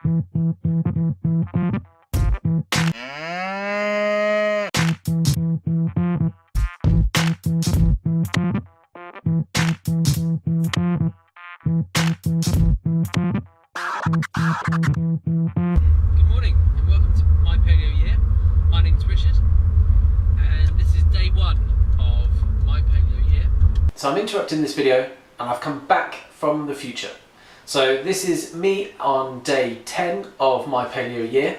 Good morning and welcome to my paleo year. My name's Richard and this is day one of my paleo year. So I'm interrupting this video and I've come back from the future. So this is me on day 10 of my paleo year,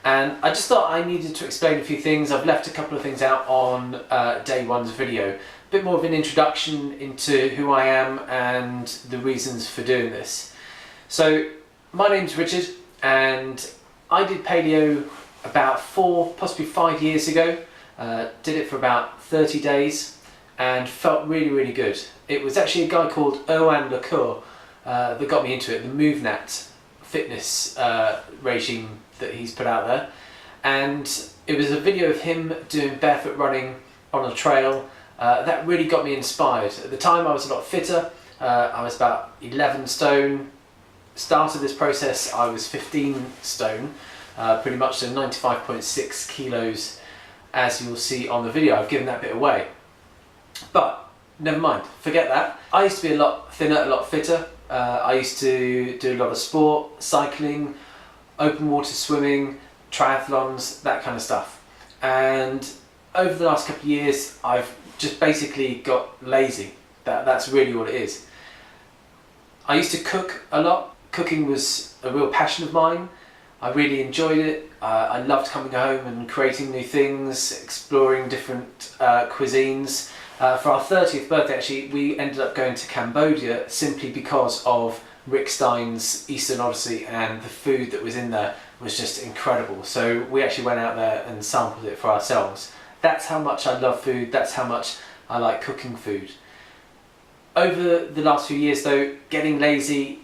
and I just thought I needed to explain a few things. I've left a couple of things out on day one's video. A bit more of an introduction into who I am and the reasons for doing this. So my name's Richard and I did paleo about 4, possibly 5 years ago. Did it for about 30 days and felt really good. It was actually a guy called Owen Lacour that got me into it, the MoveNat fitness regime that he's put out there. And it was a video of him doing barefoot running on a trail that really got me inspired. At the time I was a lot fitter. I was about 11 stone. Started this process I was 15 stone, pretty much, so 95.6 kilos, as you'll see on the video. I've given that bit away, but never mind, forget that. I used to be a lot thinner, a lot fitter. I used to do a lot of sport, cycling, open water swimming, triathlons, that kind of stuff. And over the last couple of years I've just basically got lazy. That's really what it is. I used to cook a lot. Cooking was a real passion of mine. I really enjoyed it. I loved coming home and creating new things, exploring different cuisines. For our 30th birthday, actually, we ended up going to Cambodia simply because of Rick Stein's Eastern Odyssey, and the food that was in there was just incredible. So we actually went out there and sampled it for ourselves. That's how much I love food. That's how much I like cooking food. Over the last few years though, getting lazy,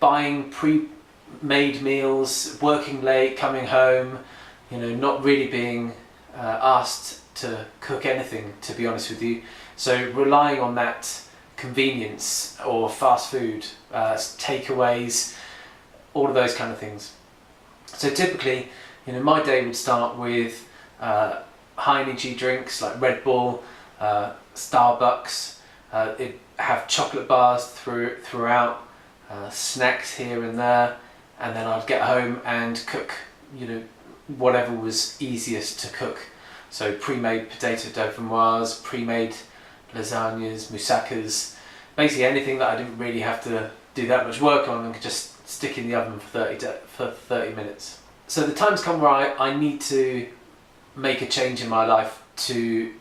buying pre-made meals, working late, coming home, not really being asked to cook anything, to be honest with you. So relying on that convenience or fast food, takeaways, all of those kind of things. So typically, my day would start with high energy drinks like Red Bull, Starbucks. It'd have chocolate bars throughout, snacks here and there, and then I'd get home and cook, whatever was easiest to cook. So pre-made potato dauphinoise, pre-made lasagnas, moussakas, basically anything that I didn't really have to do that much work on and could just stick in the oven for 30 minutes. So the time's come where I need to make a change in my life to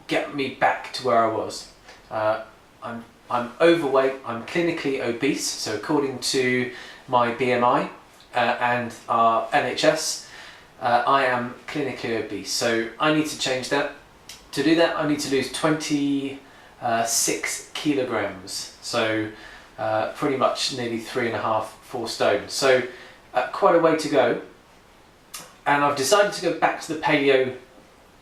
get me back to where I was. I'm overweight, I'm clinically obese, so according to my BMI and our NHS, I am clinically obese, so I need to change that. To do that, I need to lose 26 kilograms, so pretty much nearly 3.5, 4 stone. So quite a way to go, and I've decided to go back to the paleo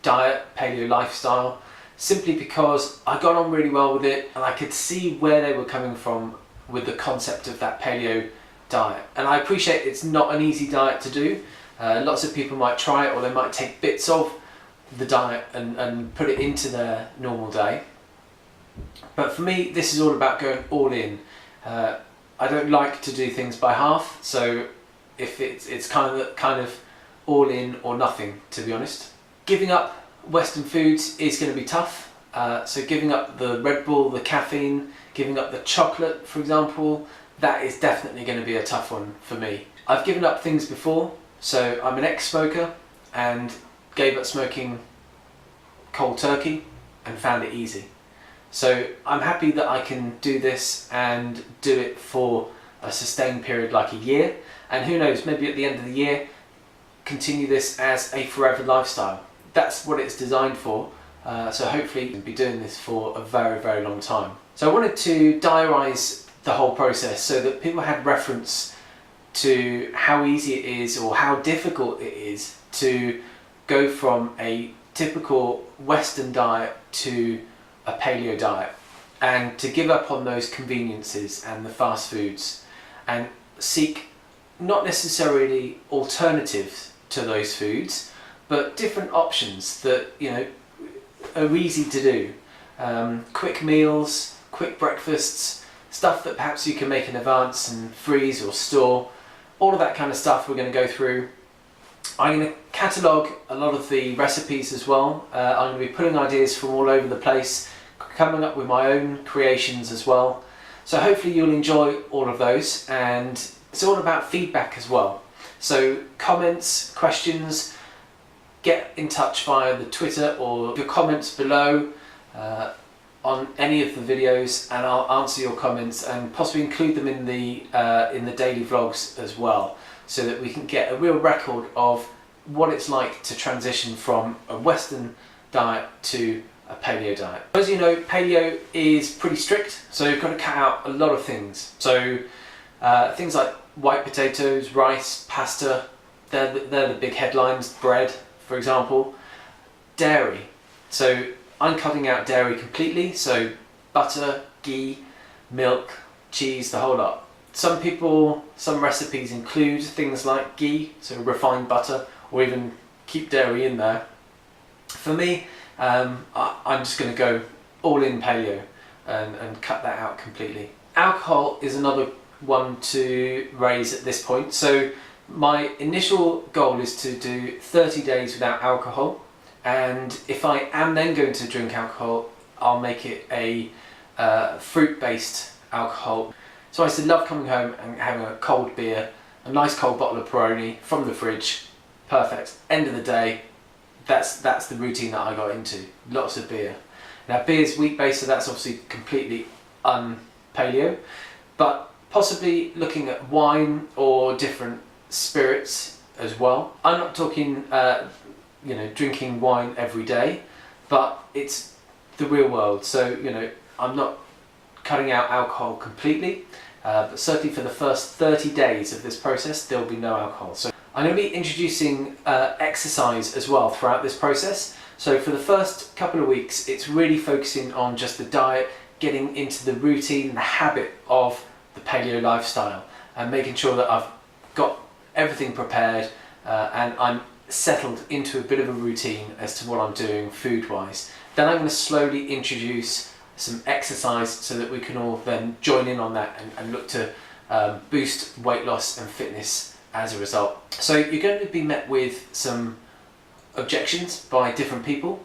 diet, paleo lifestyle, simply because I got on really well with it and I could see where they were coming from with the concept of that paleo diet. And I appreciate it's not an easy diet to do. Lots of people might try it, or they might take bits of the diet and put it into their normal day. But for me, this is all about going all in. I don't like to do things by half, so if it's kind of all in or nothing, to be honest. Giving up Western foods is going to be tough, so giving up the Red Bull, the caffeine, giving up the chocolate, for example, that is definitely going to be a tough one for me. I've given up things before, so I'm an ex-smoker and gave up smoking cold turkey and found it easy. So I'm happy that I can do this and do it for a sustained period like a year, and who knows, maybe at the end of the year continue this as a forever lifestyle. That's what it's designed for, so hopefully we'll be doing this for a very long time. So I wanted to diarise the whole process so that people had reference to how easy it is or how difficult it is to go from a typical Western diet to a paleo diet, and to give up on those conveniences and the fast foods and seek not necessarily alternatives to those foods, but different options that, you know, are easy to do. Quick meals, quick breakfasts, stuff that perhaps you can make in advance and freeze or store. All of that kind of stuff we're going to go through. I'm going to catalogue a lot of the recipes as well. I'm going to be putting ideas from all over the place, coming up with my own creations as well. So hopefully you'll enjoy all of those, and it's all about feedback as well. So comments, questions, get in touch via the Twitter or your comments below on any of the videos, and I'll answer your comments and possibly include them in the daily vlogs as well, so that we can get a real record of what it's like to transition from a Western diet to a paleo diet. As you know, paleo is pretty strict, so you've got to cut out a lot of things. So things like white potatoes, rice, pasta, they're the big headlines. Bread, for example. Dairy. So I'm cutting out dairy completely, so butter, ghee, milk, cheese, the whole lot. Some recipes include things like ghee, so refined butter, or even keep dairy in there. For me, I'm just going to go all in paleo and cut that out completely. Alcohol is another one to raise at this point. So my initial goal is to do 30 days without alcohol, and if I am then going to drink alcohol, I'll make it a fruit-based alcohol. So I used to love coming home and having a cold beer, a nice cold bottle of Peroni from the fridge. Perfect. End of the day, that's the routine that I got into. Lots of beer. Now beer's wheat-based, so that's obviously completely un-paleo, but possibly looking at wine or different spirits as well. I'm not talking you know, drinking wine every day, but it's the real world. So, you know, I'm not cutting out alcohol completely, but certainly for the first 30 days of this process, there'll be no alcohol. So I'm going to be introducing exercise as well throughout this process. So for the first couple of weeks, it's really focusing on just the diet, getting into the routine, the habit of the paleo lifestyle, and making sure that I've got everything prepared and I'm settled into a bit of a routine as to what I'm doing food-wise. Then I'm going to slowly introduce some exercise so that we can all then join in on that and look to boost weight loss and fitness as a result. So you're going to be met with some objections by different people.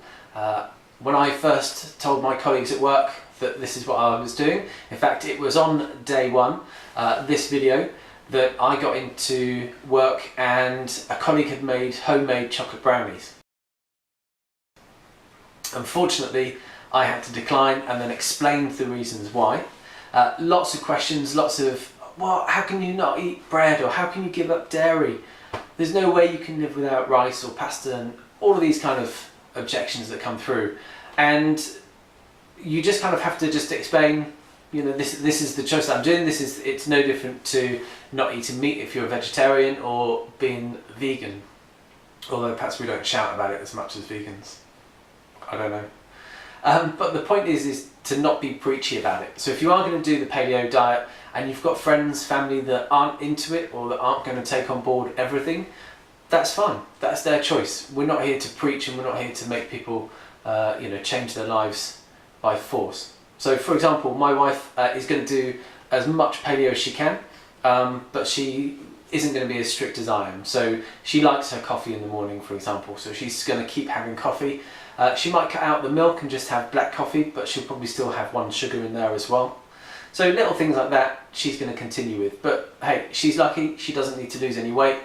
When I first told my colleagues at work that this is what I was doing, in fact it was on day one, this video, that I got into work and a colleague had made homemade chocolate brownies. Unfortunately, I had to decline and then explained the reasons why. Lots of questions, lots of, well, how can you not eat bread, or how can you give up dairy? There's no way you can live without rice or pasta, and all of these kind of objections that come through. And you just kind of have to just explain, you know, this is the choice that I'm doing. It's no different to not eating meat if you're a vegetarian or being vegan. Although perhaps we don't shout about it as much as vegans. I don't know. But the point is to not be preachy about it. So if you are going to do the paleo diet and you've got friends, family that aren't into it or that aren't going to take on board everything, that's fine. That's their choice. We're not here to preach, and we're not here to make people you know, change their lives by force. So for example, my wife is going to do as much paleo as she can, but she isn't going to be as strict as I am. So she likes her coffee in the morning, for example, so she's going to keep having coffee. She might cut out the milk and just have black coffee, but she'll probably still have one sugar in there as well. So little things like that she's going to continue with. But hey, she's lucky, she doesn't need to lose any weight,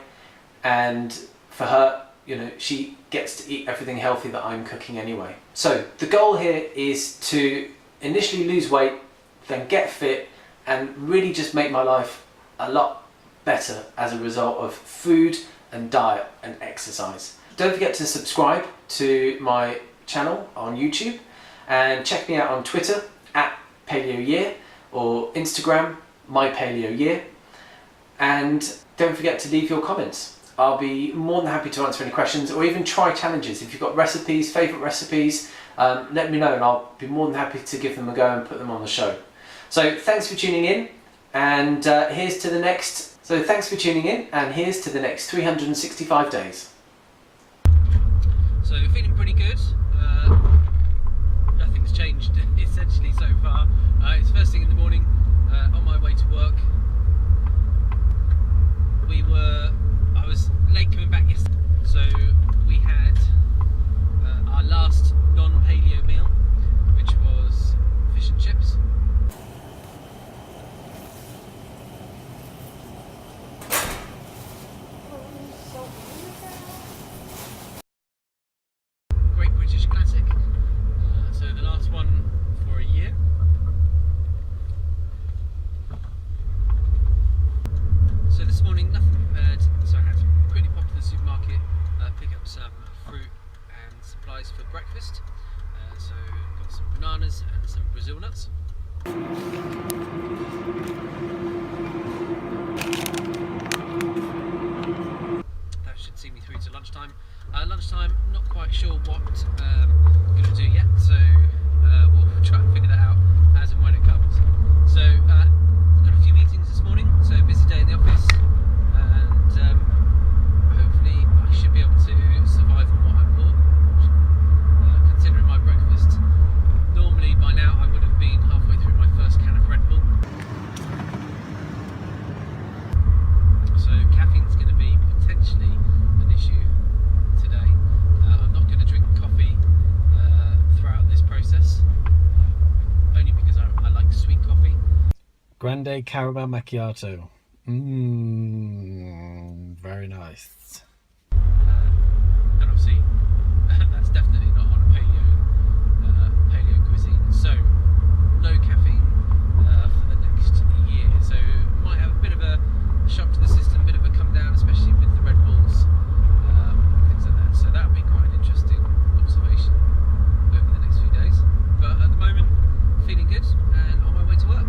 and for her, you know, she gets to eat everything healthy that I'm cooking anyway. So the goal here is to initially lose weight, then get fit, and really just make my life a lot better as a result of food and diet and exercise. Don't forget to subscribe to my channel on YouTube, and check me out on Twitter at PaleoYear, or Instagram myPaleoYear, and don't forget to leave your comments. I'll be more than happy to answer any questions, or even try challenges. If you've got recipes, favourite recipes, let me know and I'll be more than happy to give them a go and put them on the show. So thanks for tuning in, and here's to the next So thanks for tuning in, and here's to the next 365 days. So feeling pretty good. Nothing's changed essentially so far. It's first thing in the morning, on my way to work. I was late coming back yesterday, so we had our last non-paleo meal, which was fish and chips. Great British classic. So the last one for a year. So this morning nothing prepared, so I had to quickly pop to the supermarket, pick up some fruit and supplies for breakfast. So got some bananas and some Brazil nuts. That should see me through to lunchtime. Lunchtime, not quite sure what I'm going to do yet, so we'll try and figure that out as and when it comes. So got a few meetings this morning, so busy day in the office, and hopefully I should be able to survive on what I bought. Considering my breakfast, normally by now I would have been halfway through my first can of Red Bull. So caffeine's going to be potentially an issue today. I'm not going to drink coffee throughout this process, only because I like sweet coffee. Grande caramel macchiato. Very nice. And obviously, that's definitely not on a paleo cuisine. So, no caffeine for the next year. So, might have a bit of a shock to the system, a bit of a come down, especially with the Red Bulls, things like that. So that'll be quite an interesting observation over the next few days. But at the moment, feeling good and on my way to work.